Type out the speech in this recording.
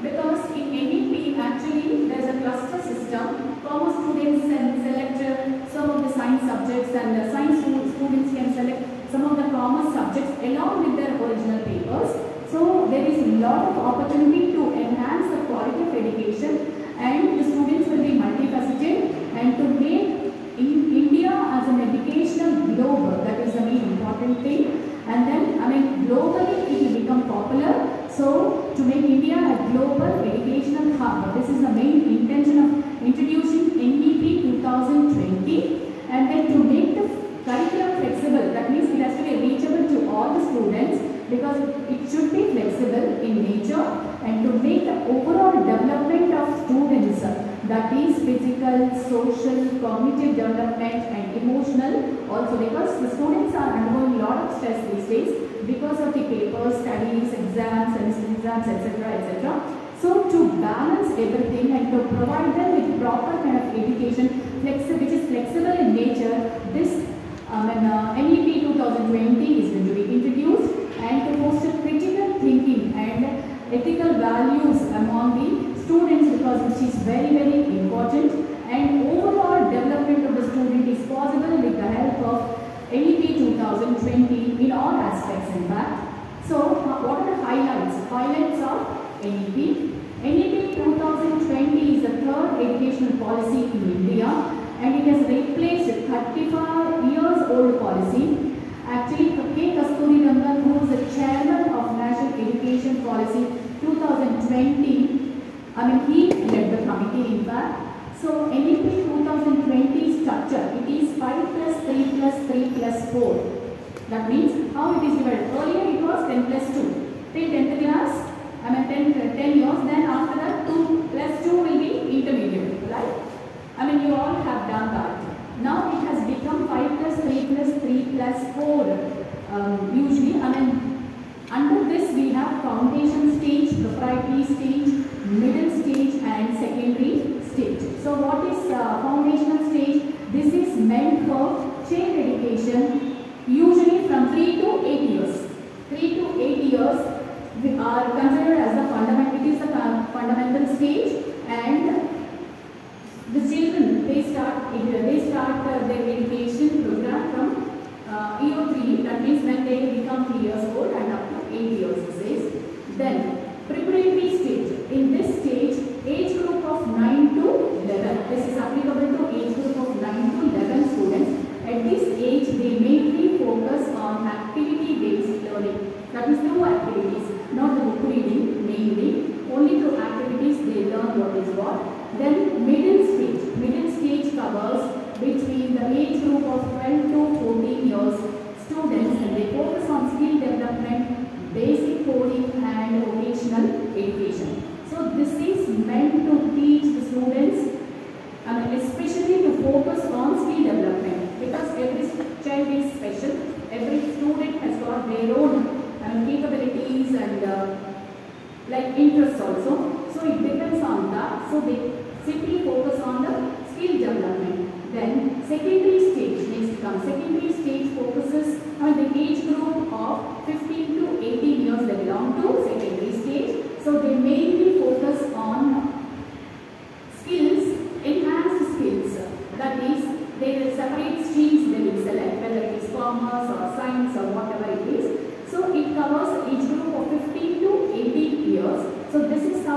because in NEP actually there is a cluster system. Commerce students can select some of the science subjects, and science students can select some of the commerce subjects along with their original papers. So there is a lot of opportunity to enhance the quality of education, and the students will be multifaceted, and to make India as an educational globe, that is the main important thing. And then globally it will become popular. So to make India a global educational hub, this is the main intention of introducing NEP 2020. And then to make the curriculum flexible, that means it has to be reachable to all the students, because it should be flexible in nature, and to make the overall development of students, that is physical, social, cognitive development and emotional also, because the students are undergoing a lot of stress these days because of the papers, studies, exams, semester exams, etc., etc. So to balance everything and to provide them with proper kind of education, which is flexible in nature, this NEP 2020 is going to be introduced, and to foster critical thinking and ethical values among the students, because which is very, very important, and overall development of the student is possible with the help of NEP 2020 in all aspects in fact. So what are the highlights? Highlights of NEP. NEP 2020 is the third educational policy in India, and it has replaced 35 years old policy. Actually, K. Kasturirangan, who is the chairman of National Education Policy 2020, he led the committee in fact. So NEP 2020 structure, it is 5 plus 3 plus 3 plus 4. That means how it is divided. Earlier it was 10 plus 2. Till 10th class, 10 years, then after that 2 plus 2 will be intermediate, right? You all have done that. Now it has become 5 plus 3 plus 3 plus 4. Usually, under this we have foundation stage, preparatory stage, middle stage and secondary stage. So what is foundational stage? This is meant for child education, usually from 3 to 8 years. 3 to 8 years are considered as the fundamental. It is the fundamental stage, and the children they start their education program from EO3. That means when they become 3 years old and up to 8 years it says. Then preparatory stage. In this stage, age group of 9 to 11. This is applicable to age group of 9 to 11 students. At this age, they mainly focus on activity-based learning. That is through activities, not the book reading mainly. Only through activities they learn what is what. Then middle stage. Middle stage covers between the age group of 12 to 14 years students, and they focus on skill development, basic coding and vocational education. So this is meant to teach the students, especially to focus on skill development, because every child is special. Every student has got their own capabilities and like interests also. So it depends on that. So they simply focus on the skill development. Then secondary stage next comes. Secondary stage focuses on the age group of 15 to 18 years. They belong to